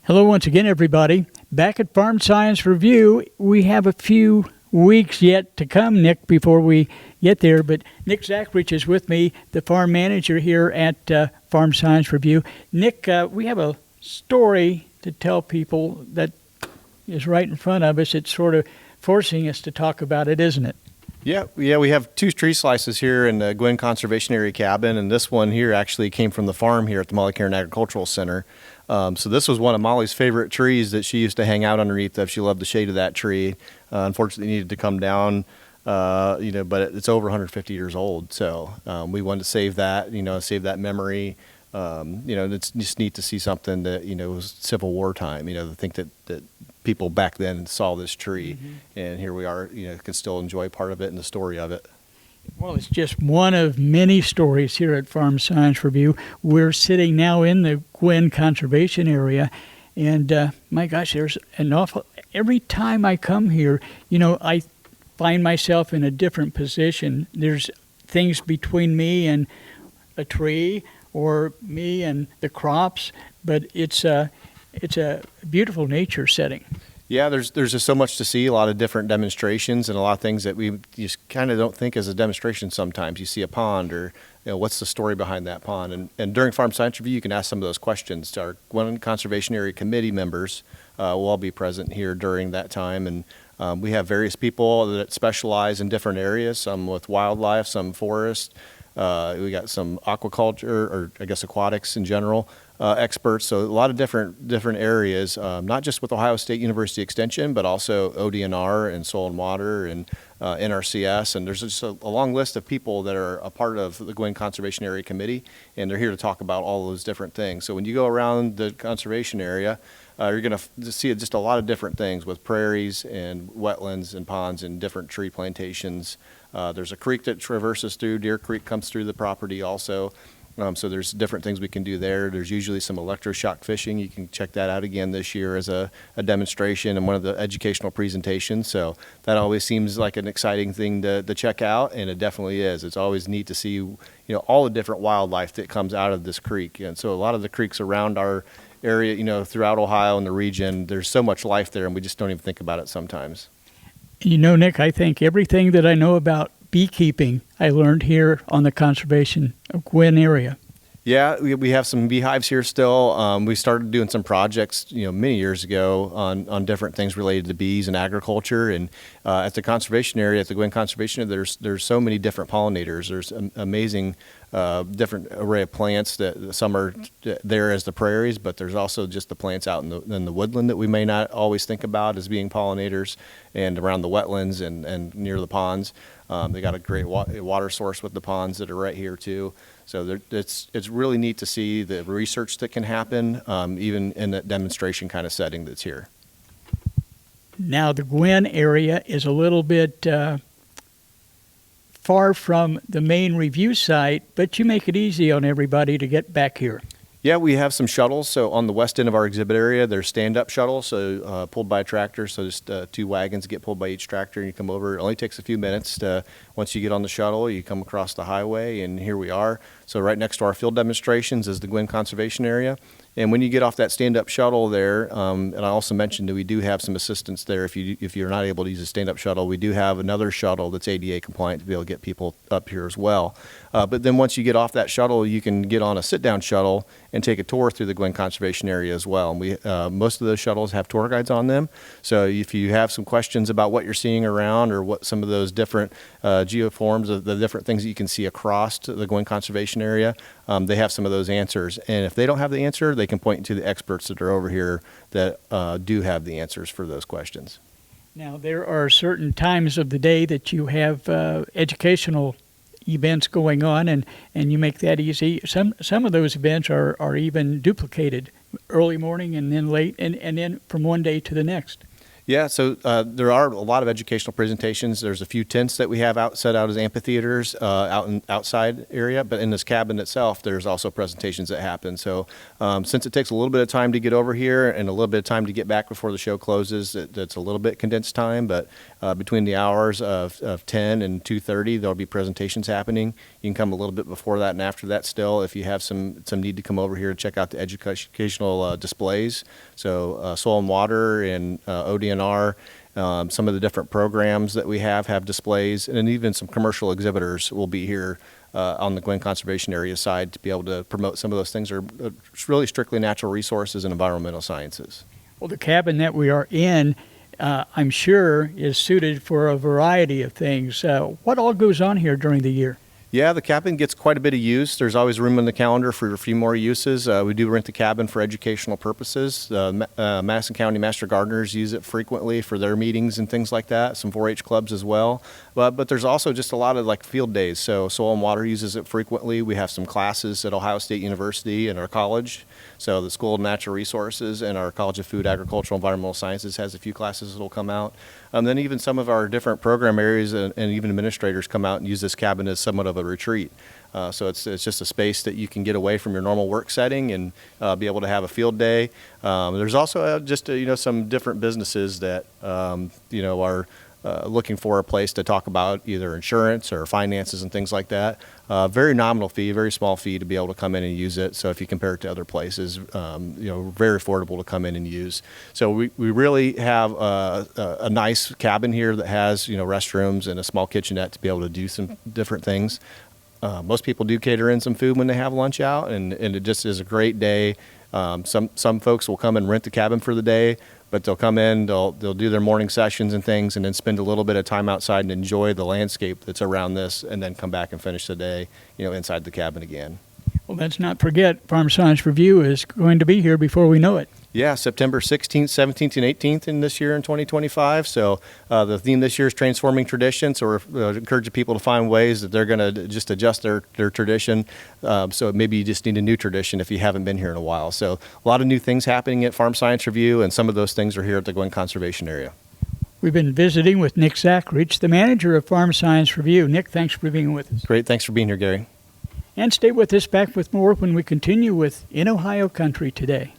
Hello once again, everybody. Back at Farm Science Review, we have a few weeks yet to come, Nick, before we get there. But Nick Zachrich is with me, the farm manager here at Farm Science Review. Nick, we have a story to tell people that is right in front of us. It's sort of forcing us to talk about it, isn't it? Yeah, we have two tree slices here in the Gwen Conservation Area cabin, and this one here actually came from the farm here at the Molly Cairn Agricultural Center. So this was one of Molly's favorite trees that she used to hang out underneath of. She loved the shade of that tree. Unfortunately, it needed to come down, but it's over 150 years old. So we wanted to save that, save that memory. It's just neat to see something that, was Civil War time, to think that people back then saw this tree, and here we are, can still enjoy part of it and the story of it. Well, it's just one of many stories here at Farm Science Review. We're sitting now in the Gwen Conservation Area, and my gosh, there's an awful... Every time I come here, I find myself in a different position. There's things between me and a tree, or me and the crops, but it's a beautiful nature setting. Yeah, there's just so much to see, a lot of different demonstrations and a lot of things that we just kind of don't think as a demonstration sometimes. You see a pond or, what's the story behind that pond? And during Farm Science Review, you can ask some of those questions. Our Gwen Conservation Area Committee members will all be present here during that time. And we have various people that specialize in different areas, some with wildlife, some forest. We got some aquaculture, or I guess aquatics in general. Experts, so a lot of different areas, not just with Ohio State University Extension, but also ODNR and Soil and Water and NRCS, and there's just a long list of people that are a part of the Gwen Conservation Area Committee, and they're here to talk about all those different things. So when you go around the conservation area, you're going to see just a lot of different things with prairies and wetlands and ponds and different tree plantations. There's a creek that traverses through. Deer Creek comes through the property also. So there's different things we can do there. There's usually some electroshock fishing. You can check that out again this year as a demonstration and one of the educational presentations. So that always seems like an exciting thing to check out, and it definitely is. It's always neat to see, all the different wildlife that comes out of this creek. And so a lot of the creeks around our area, throughout Ohio and the region, there's so much life there, and we just don't even think about it sometimes. Nick, I think everything that I know about beekeeping I learned here on the Conservation of Gwen area. Yeah, we have some beehives here still. We started doing some projects, many years ago on different things related to bees and agriculture. And at the conservation area, at the Gwen Conservation Area, there's so many different pollinators. There's an amazing different array of plants that some are there as the prairies, but there's also just the plants out in the woodland that we may not always think about as being pollinators, and around the wetlands and near the ponds. They got a great water source with the ponds that are right here too. So it's really neat to see the research that can happen, even in that demonstration kind of setting that's here. Now the Gwen area is a little bit far from the main review site, but you make it easy on everybody to get back here. Yeah, we have some shuttles. So on the west end of our exhibit area, there's stand-up shuttles, so pulled by a tractor. So just two wagons get pulled by each tractor, and you come over. It only takes a few minutes. Once you get on the shuttle, you come across the highway, and here we are. So right next to our field demonstrations is the Gwen Conservation Area. And when you get off that stand-up shuttle there, and I also mentioned that we do have some assistance there. If you're not able to use a stand-up shuttle, we do have another shuttle that's ADA compliant to be able to get people up here as well. But then once you get off that shuttle, you can get on a sit-down shuttle and take a tour through the Gwen Conservation Area as well. And we most of those shuttles have tour guides on them. So if you have some questions about what you're seeing around, or what some of those different geoforms of the different things that you can see across to the Gwen Conservation Area, they have some of those answers. And if they don't have the answer, they can point to the experts that are over here that do have the answers for those questions. Now, there are certain times of the day that you have educational events going on, and you make that easy. Some of those events are even duplicated, early morning and then late, and then from one day to the next. Yeah, so there are a lot of educational presentations. There's a few tents that we have set out as amphitheaters out in outside area, but in this cabin itself, there's also presentations that happen. So since it takes a little bit of time to get over here and a little bit of time to get back before the show closes, it's a little bit condensed time, but between the hours of 10 and 2:30, there'll be presentations happening. You can come a little bit before that and after that still if you have some need to come over here to check out the educational displays. So soil and water and ODNR, some of the different programs that we have displays, and then even some commercial exhibitors will be here on the Gwen Conservation Area side to be able to promote some of those things. Are really strictly natural resources and environmental sciences. Well, the cabin that we are in, I'm sure, is suited for a variety of things. What all goes on here during the year? Yeah, the cabin gets quite a bit of use. There's always room in the calendar for a few more uses. We do rent the cabin for educational purposes. Madison County Master Gardeners use it frequently for their meetings and things like that. Some 4-H clubs as well. But there's also just a lot of like field days. So Soil and Water uses it frequently. We have some classes at Ohio State University and our college. So the School of Natural Resources and our College of Food, Agricultural, Environmental Sciences has a few classes that will come out. Then even some of our different program areas and even administrators come out and use this cabin as somewhat of a retreat. So it's just a space that you can get away from your normal work setting and be able to have a field day. There's also just some different businesses that are looking for a place to talk about either insurance or finances and things like that. Very nominal fee, very small fee to be able to come in and use it. So if you compare it to other places, very affordable to come in and use. So we really have a nice cabin here that has restrooms and a small kitchenette to be able to do some different things. Most people do cater in some food when they have lunch out, and it just is a great day. Some folks will come and rent the cabin for the day, but they'll come in, they'll do their morning sessions and things, and then spend a little bit of time outside and enjoy the landscape that's around this, and then come back and finish the day, inside the cabin again. Well, let's not forget, Farm Science Review is going to be here before we know it. Yeah, September 16th, 17th, and 18th in this year in 2025. So the theme this year is Transforming Tradition. So we're encouraging people to find ways that they're going to just adjust their tradition. So maybe you just need a new tradition if you haven't been here in a while. So a lot of new things happening at Farm Science Review, and some of those things are here at the Gwen Conservation Area. We've been visiting with Nick Zachrich, the manager of Farm Science Review. Nick, thanks for being with us. Great. Thanks for being here, Gary. And stay with us, back with more when we continue with In Ohio Country Today.